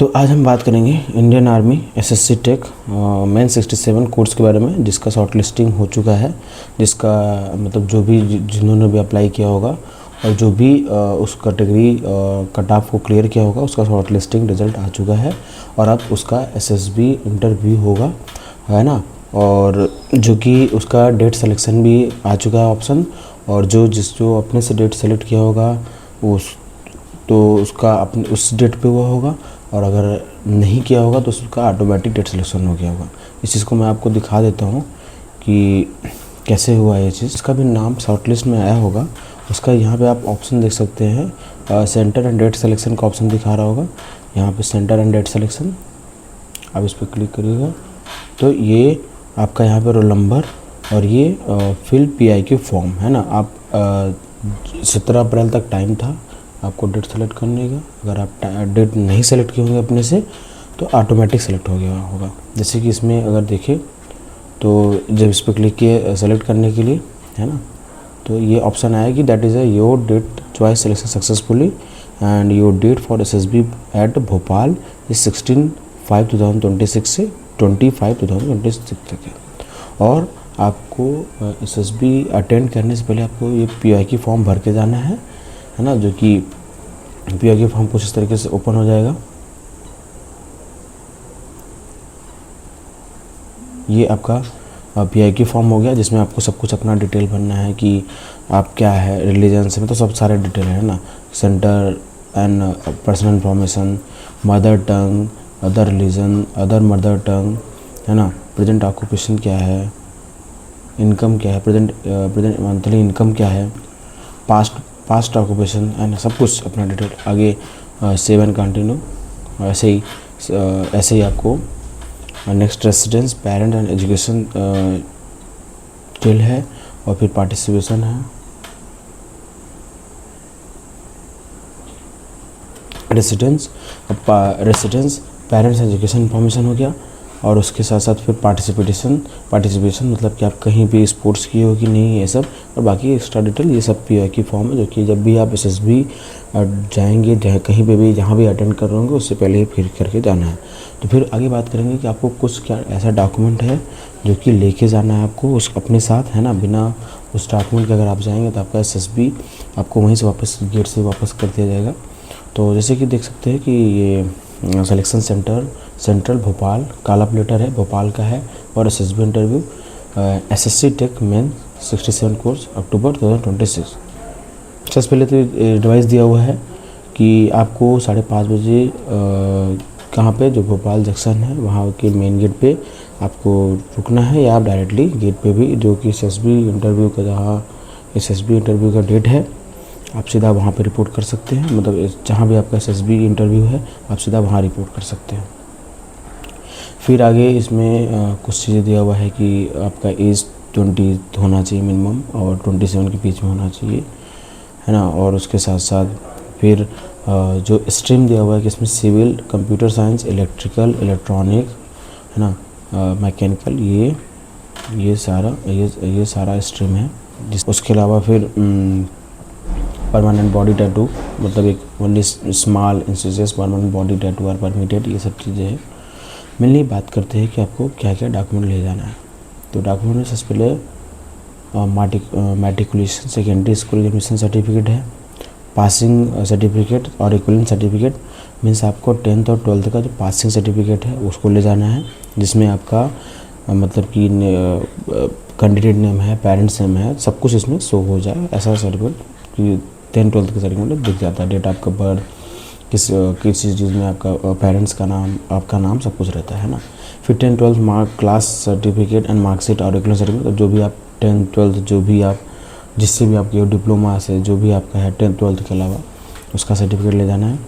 तो आज हम बात करेंगे Indian army SSC tech men 67 course के बारे में, जिसका शॉर्ट लिस्टिंग हो चुका है। जिसका मतलब जो भी जिन्होंने भी अप्लाई किया होगा और जो भी उस कैटेगरी कट ऑफ को क्लियर किया होगा, उसका शॉर्ट लिस्टिंग रिज़ल्ट आ चुका है और अब उसका एसएसबी इंटरव्यू होगा, है ना। और जो कि उसका डेट सिलेक्शन भी आ चुका है ऑप्शन, और जो अपने से डेट सेलेक्ट किया होगा उसका अपने उस डेट पे हुआ होगा, और अगर नहीं किया होगा तो उसका ऑटोमेटिक डेट सिलेक्शन हो गया होगा। इस चीज़ को मैं आपको दिखा देता हूँ कि कैसे हुआ ये चीज़। इसका भी नाम शॉर्ट लिस्ट में आया होगा, उसका यहाँ पे आप ऑप्शन देख सकते हैं। सेंटर एंड डेट सिलेक्शन का ऑप्शन दिखा रहा होगा यहाँ पे, सेंटर एंड डेट सिलेक्शन। आप इस पर क्लिक करिएगा तो ये आपका यहाँ पे रोल नंबर और ये फिल PIQ फॉर्म है ना। आप 17 अप्रैल तक टाइम था आपको डेट सेलेक्ट करने का। अगर आप डेट नहीं सेलेक्ट किए होंगे अपने से तो ऑटोमेटिक सेलेक्ट हो गया होगा। जैसे कि इसमें अगर देखें तो जब इस पर क्लिक किए सेलेक्ट करने के लिए, है ना, तो ये ऑप्शन आया कि that is your date choice selection successfully and your date for SSB at Bhopal is 16/5/2026 से 20/5/2026 तक है। और आपको SSB अटेंड करने से पहले आपको ये PIQ फॉर्म भर के जाना है ना। जो कि PIQ फॉर्म कुछ इस तरीके से ओपन हो जाएगा। ये आपका PIQ फॉर्म हो गया, जिसमें आपको सब कुछ अपना डिटेल भरना है कि आप क्या है, रिलीजन से, तो सब सारे डिटेल है ना। Centre and personal information, mother tongue, other religion, other mother tongue, है ना। प्रेजेंट ऑक्यूपेशन क्या है, इनकम क्या है, प्रेजेंट मंथली इनकम क्या है, पास्ट ऑक्यूपेशन एंड सब कुछ अपना डिटेल आगे सेव एंड कंटिन्यू। ऐसे ही आपको next residence, parent and education detail है, और फिर पार्टिसिपेशन है, रेसिडेंस पेरेंट्स एजुकेशन इन्फॉर्मेशन हो गया। और उसके साथ साथ फिर पार्टिसिपेशन मतलब कि आप कहीं भी स्पोर्ट्स किए हो कि नहीं, ये सब, और बाकी एक्स्ट्रा डिटेल, ये सब PIQ फॉर्म है। जो कि जब भी आप SSB जाएंगे, कहीं पे भी जहाँ भी अटेंड कर रहे होंगे, उससे पहले ही फिर करके जाना है। तो फिर आगे बात करेंगे कि आपको कुछ क्या ऐसा डॉक्यूमेंट है जो कि लेके जाना है आपको उस अपने साथ, है ना। बिना उस डॉक्यूमेंट के अगर आप जाएंगे तो आपका SSB आपको वहीं से वापस गेट से वापस कर दिया जाएगा। तो जैसे कि देख सकते हैं कि ये सिलेक्शन सेंट्रल भोपाल, काला प्लेटर है, भोपाल का है, और SSB interview SSC tech men 67 course October 2026। सबसे पहले तो एडवाइस दिया हुआ है कि आपको 5:30 बजे कहाँ पे, जो भोपाल जंक्शन है वहाँ के मेन गेट पे आपको रुकना है, या आप डायरेक्टली गेट पे भी, जो कि SSB इंटरव्यू का जहाँ SSB इंटरव्यू का डेट है, आप सीधा वहाँ पे रिपोर्ट कर सकते हैं। मतलब जहाँ भी आपका SSB इंटरव्यू है आप सीधा वहाँ रिपोर्ट कर सकते हैं। फिर आगे इसमें कुछ चीज़ें दिया हुआ है कि आपका एज 20 होना चाहिए मिनिमम, और 27 के बीच में होना चाहिए, है ना। और उसके साथ साथ फिर जो स्ट्रीम दिया हुआ है कि इसमें civil, computer science, electrical, electronic, है ना, मैकेनिकल, ये सारा स्ट्रीम है। उसके अलावा फिर परमानेंट बॉडी टैटू, मतलब एक only small incisions permanent body tattoo are permitted, ये सब चीज़ें हैं। मेनली बात करते हैं कि आपको क्या क्या डॉक्यूमेंट ले जाना है। तो डॉक्यूमेंट में सबसे पहले matriculation secondary school admission certificate है, पासिंग सर्टिफिकेट और इक्विवेलेंट सर्टिफिकेट, मीन्स आपको 10th और 12th का जो पासिंग सर्टिफिकेट है उसको ले जाना है, जिसमें आपका मतलब कि कैंडिडेट नेम है, पेरेंट्स नेम है, सब कुछ इसमें शो हो जाए। ऐसा सर्टिफिकेट कि 10th 12th का सर्टिफिकेट दिख जाता है, डेट आपका बर्थ, किस चीज़ में आपका पेरेंट्स का नाम, आपका नाम, सब कुछ रहता है ना। फिर 10th 12th mark class certificate and marksheet और रेगुलर सर्टिफिकेट, जो भी आप 10th 12th जो भी आप जिससे भी आपके डिप्लोमा से जो भी आपका है 10th 12th के अलावा, उसका सर्टिफिकेट ले जाना है।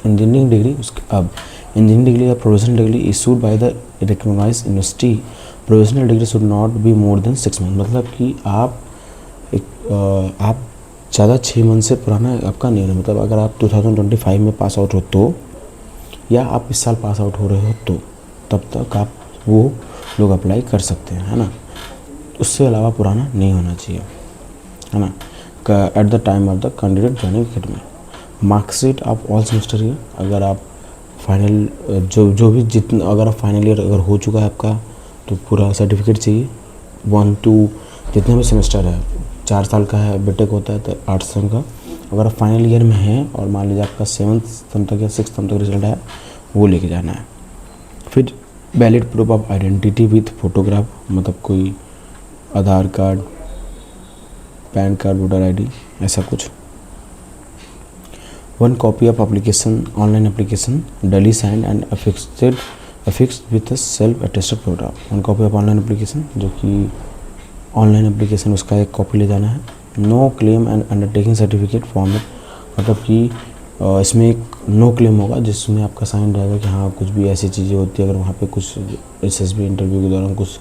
इंजीनियरिंग डिग्री, अब इंजीनियरिंग डिग्री या professional degree issued by the recognized university, professional degree should not be more than 6 month, मतलब कि आप ज़्यादा 6 मंथ से पुराना आपका नहीं है। मतलब अगर आप 2025 में पास आउट हो तो, या आप इस साल पास आउट हो रहे हो तो, तब तक आप वो लोग अप्लाई कर सकते हैं, है ना। उससे अलावा पुराना नहीं होना चाहिए, है ना। At the time of the candidate joining academy, marksheet of all semester year, अगर आप फाइनल जो भी जितना, अगर आप फाइनल ईयर अगर हो चुका है आपका तो पूरा सर्टिफिकेट चाहिए। 1 2 जितने भी सेमेस्टर है, 4 साल का है, बीटेक होता है तो 8 साल का। अगर आप फाइनल ईयर में हैं और मान लीजिए आपका 7th सेम तक या 6th सेम तक रिजल्ट है, वो लेके जाना है। फिर valid proof of identity with photograph, मतलब कोई Aadhaar card, PAN card, voter ID, ऐसा कुछ। 1 copy of application, online application, duly signed and affixed with self attested photograph. 1 copy of online application, जो कि ऑनलाइन एप्लीकेशन, उसका एक कॉपी ले जाना है। No claim and undertaking certificate format, मतलब कि इसमें एक नो क्लेम होगा जिसमें आपका साइन रहेगा कि हाँ कुछ भी ऐसी चीज़ें होती है, अगर वहाँ पे कुछ एसएसबी इंटरव्यू के दौरान कुछ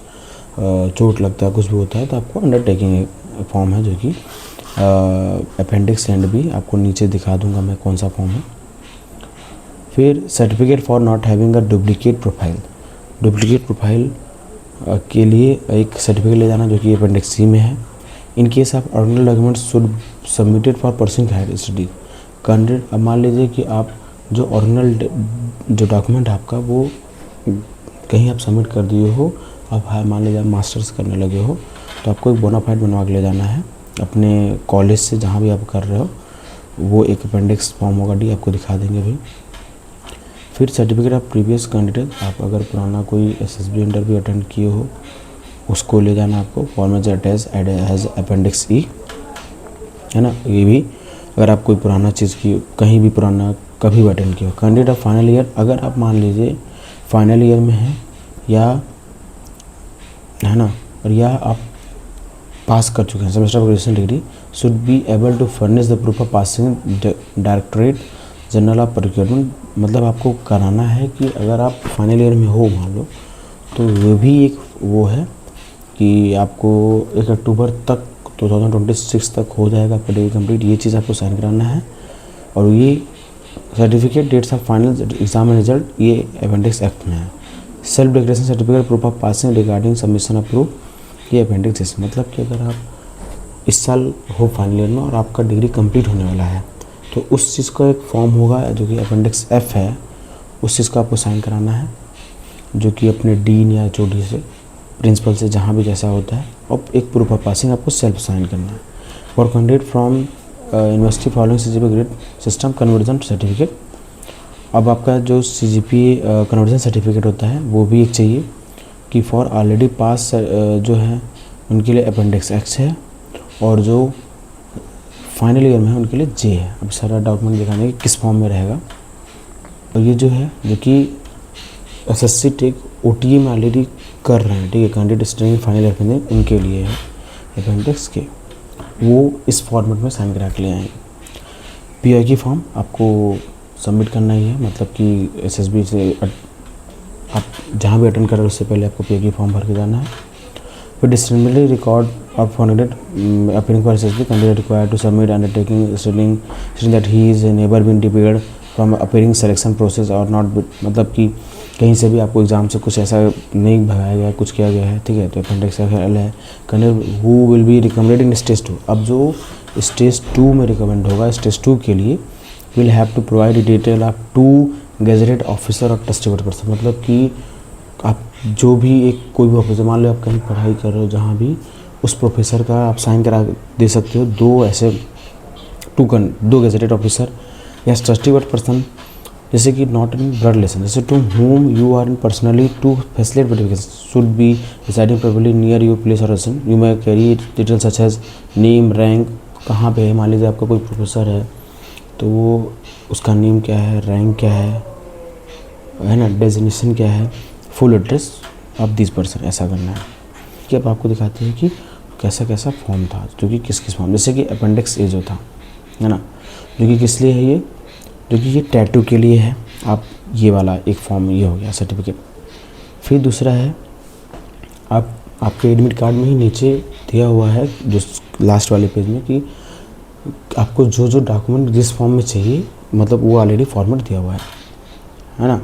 चोट लगता है, कुछ भी होता है, तो आपको अंडरटेकिंग फॉर्म है, जो कि अपेंडिक्स एंड भी आपको नीचे दिखा दूंगा मैं कौन सा फॉर्म है। फिर certificate for not having a duplicate profile, duplicate profile के लिए एक सर्टिफिकेट ले जाना, जो कि अपेंडिक्स सी में है। In case of original document should submitted for pursuing higher study candidate. अब मान लीजिए कि आप जो ओरिजिनल जो डॉक्यूमेंट है आपका, वो कहीं आप सबमिट कर दिए हो, अब मान लीजिए आप मास्टर्स करने लगे हो, तो आपको एक बोनाफाइड बनवा के ले जाना है अपने कॉलेज से, जहाँ भी आप कर रहे हो। वो एक अपेंडिक्स फॉर्म होगा डी, आपको दिखा देंगे भाई। फिर सर्टिफिकेट ऑफ प्रीवियस कैंडिडेट, आप अगर पुराना कोई एसएसबी इंटरव्यू अटेंड किए हो, उसको ले जाना आपको। फॉर्मेट अटैच एज अपेंडिक्स ई, है ना। ये भी अगर आप कोई पुराना चीज़ की कहीं भी पुराना कभी भी अटेंड किया हो। कैंडिडेट ऑफ फाइनल ईयर, अगर आप मान लीजिए फाइनल ईयर में हैं या, है ना, और या आप पास कर चुके हैं semester of graduation degree, should be able to furnish the proof of passing directorate general of procurement. मतलब आपको कराना है कि अगर आप फाइनल ईयर में हो मान लो, तो वो भी एक वो है कि आपको 1 अक्टूबर तक 2026 तक हो जाएगा आपका डिग्री कंप्लीट। ये चीज़ आपको साइन कराना है। और ये certificate dates of final exam and result, ये अपेंडिक्स एक्ट में है। Self declaration certificate proof of passing regarding submission of proof, ये अपेंडिक्स। मतलब कि अगर आप इस साल हो फाइनल ईयर में और आपका डिग्री कंप्लीट होने वाला है, तो उस चीज़ का एक फॉर्म होगा जो कि अपेंडिक्स एफ है, उस चीज़ का आपको साइन कराना है, जो कि अपने डीन या एचओडी से, प्रिंसिपल से, जहाँ भी जैसा होता है। और एक प्रूफ ऑफ पासिंग आपको सेल्फ साइन करना है। For candidate from university following CGPA grade system conversion certificate. अब आपका जो सीजीपीए कन्वर्जन सर्टिफिकेट होता है, वो भी एक चाहिए कि फॉर ऑलरेडी पास जो है उनके लिए अपेंडिक्स एक्स है, और जो फाइनल ईयर में है उनके लिए जे है। अब सारा डॉक्यूमेंट दिखाने कि किस फॉर्म में रहेगा। और ये जो है, जो कि एसएससी टेक ओटीए में ऑलरेडी कर रहे हैं, ठीक है, कैंडिडेट स्टूडेंट फाइनल ईयर में, उनके लिए है अपेंडिक्स के, वो इस फॉर्मेट में साइन करा के ले आएंगे। पीआई की फॉर्म आपको सबमिट करना ही है, मतलब कि एसएसबी से आप जहाँ भी अटेंड कर रहे हो उससे पहले आपको पीआई की फॉर्म भर के जाना है। फिर disciplinary record of candidate appearing for SSB, candidate required to submit undertaking stating that he is never been debarred from appearing selection process और नॉट, मतलब कि कहीं से भी आपको एग्जाम से कुछ ऐसा नहीं भगाया गया, कुछ किया गया है, ठीक है, तो अपेंडिक्स एल है। Candidate who will be recommended in stage 2, अब जो स्टेज 2 में रिकमेंड होगा, स्टेज 2 के लिए will have to provide detail of 2 gazetted officer और ट्रस्टेड पर्सन। मतलब कि आप जो भी एक कोई भी ऑफिसर, मान लो आप कहीं पढ़ाई कर रहे हो जहाँ भी, उस प्रोफेसर का आप साइन करा दे सकते हो। 2 ऐसे 2 गेजेटेड ऑफिसर या ट्रस्टेड पर्सन, जैसे कि नॉट इन ब्लड रिलेशन, जैसे to whom you are in personally to facilitate verification should be residing probably near your place or residence. You may carry details such as name, rank, कहाँ पे है। मान लीजिए आपका कोई प्रोफेसर है, तो वो उसका नेम क्या है, रैंक क्या है ना, डेजिग्नेशन क्या है, full address of this person, ऐसा करना है। कि अब आपको दिखाते हैं कि कैसा कैसा फॉर्म था, जो कि किस किस फॉर्म, जैसे कि अपेंडिक्स ए जो था, है ना, जो कि किस लिए है ये, जो कि ये टैटू के लिए है। आप ये वाला एक फॉर्म ये हो गया सर्टिफिकेट। फिर दूसरा है, आपके एडमिट कार्ड में ही नीचे दिया हुआ है जो लास्ट वाले पेज में, कि आपको जो जो डॉक्यूमेंट जिस फॉर्म में चाहिए, मतलब वो ऑलरेडी फॉर्मेट दिया हुआ है ना।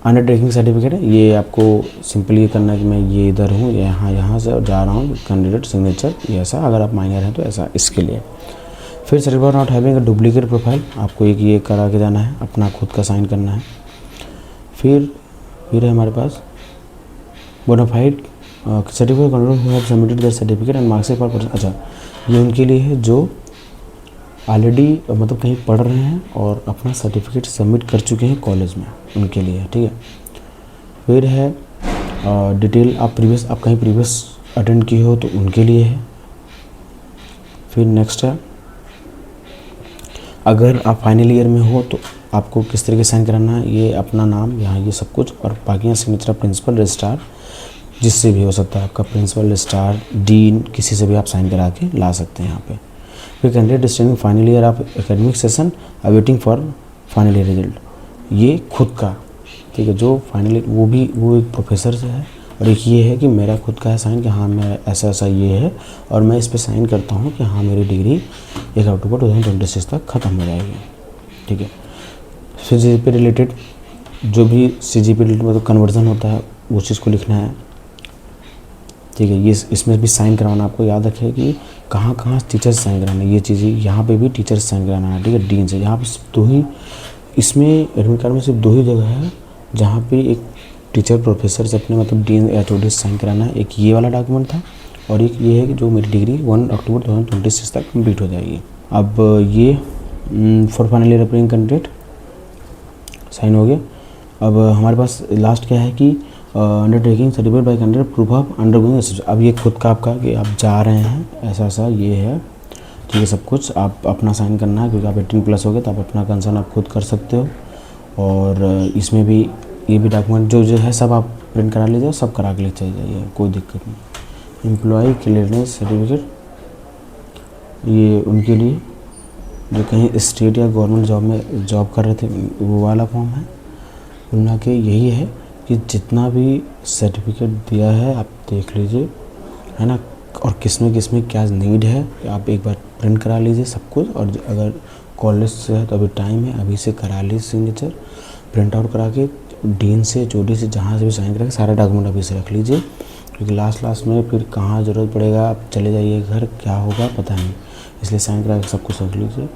अंडरटेकिंग सर्टिफिकेट है, ये आपको सिंपली ये करना है कि मैं ये इधर हूँ, यहाँ से जा रहा हूँ, कैंडिडेट सिग्नेचर, ये ऐसा, अगर आप माइनर हैं तो ऐसा, इसके लिए। फिर certificate not having a duplicate profile, आपको एक ये करा के जाना है, अपना खुद का साइन करना है। फिर है हमारे पास bonafide certificate control who have submitted the certificate and marks for. अच्छा, ये उनके लिए है जो ऑलरेडी मतलब कहीं पढ़ रहे हैं और अपना सर्टिफिकेट सबमिट कर चुके हैं कॉलेज में, उनके लिए है, ठीक है। फिर है डिटेल आप कहीं प्रीवियस अटेंड किए हो तो उनके लिए है। फिर नेक्स्ट है अगर आप फाइनल ईयर में हो तो आपको किस तरीके से साइन कराना है, ये अपना नाम यहाँ ये सब कुछ, और बाकी सिग्नेचर प्रिंसिपल रजिस्ट्रार जिससे भी हो सकता है, आपका प्रिंसिपल रजिस्ट्रार डीन किसी से भी आप साइन करा के ला सकते हैं यहाँ पे। फिर candidate student final year of academic session awaiting for final year result, ये खुद का, ठीक है, जो फाइनल वो एक प्रोफेसर से है, और एक ये है कि मेरा खुद का है साइन कि हाँ मैं ऐसा ऐसा ये है और मैं इस पर साइन करता हूँ कि हाँ मेरी डिग्री 1 अक्टूबर 2026 तक ख़त्म हो जाएगी, ठीक है। CGPA रिलेटेड जो भी CGPA रिलेटेड मतलब कन्वर्जन होता है वो चीज़ को लिखना है, ठीक है। ये इसमें भी साइन कराना, आपको याद रखें कि कहाँ कहाँ टीचर्स साइन कराना है, ये चीज़ें यहाँ पे भी टीचर्स साइन कराना है, ठीक है, डीन से। यहाँ पे सिर्फ 2 ही, इसमें एडमिट कार्ड में सिर्फ 2 ही जगह है जहाँ पे एक टीचर प्रोफेसर से अपने मतलब डीन या HOD साइन कराना है। एक ये वाला डॉक्यूमेंट था और एक ये है कि जो मेरी डिग्री 1 अक्टूबर 2026 तक कंप्लीट हो जाएगी। अब ये for final year applying candidate sign हो गया। अब हमारे पास लास्ट क्या है कि undertaking certificate by candidate proof of undergoing. अब ये खुद का आपका कि आप जा रहे हैं ऐसा ऐसा ये है, ठीक है, सब कुछ आप अपना साइन करना है क्योंकि आप 18+ हो गए तो आप अपना कंसर्न आप खुद कर सकते हो। और इसमें भी ये भी डॉक्यूमेंट जो है सब आप प्रिंट करा लीजिए, सब करा के ले चले जाइए, कोई दिक्कत नहीं। एम्प्लॉय क्लियरेंस सर्टिफिकेट, ये उनके लिए जो कहीं स्टेट या गवर्नमेंट जॉब में जॉब कर रहे थे वो वाला फॉर्म है। उनका के यही है कि जितना भी सर्टिफिकेट दिया है आप देख लीजिए, है ना, और किस में क्या नीड है आप एक बार प्रिंट करा लीजिए सब कुछ। और अगर कॉलेज से है तो अभी टाइम है, अभी से करा लीजिए सिग्नेचर, प्रिंट आउट करा के डीन से HOD से जहाँ से भी साइन करा के सारा डॉक्यूमेंट अभी से रख लीजिए, क्योंकि लास्ट में फिर कहाँ ज़रूरत पड़ेगा आप चले जाइए घर, क्या होगा पता नहीं, इसलिए साइन करा के सब कुछ रख लीजिए।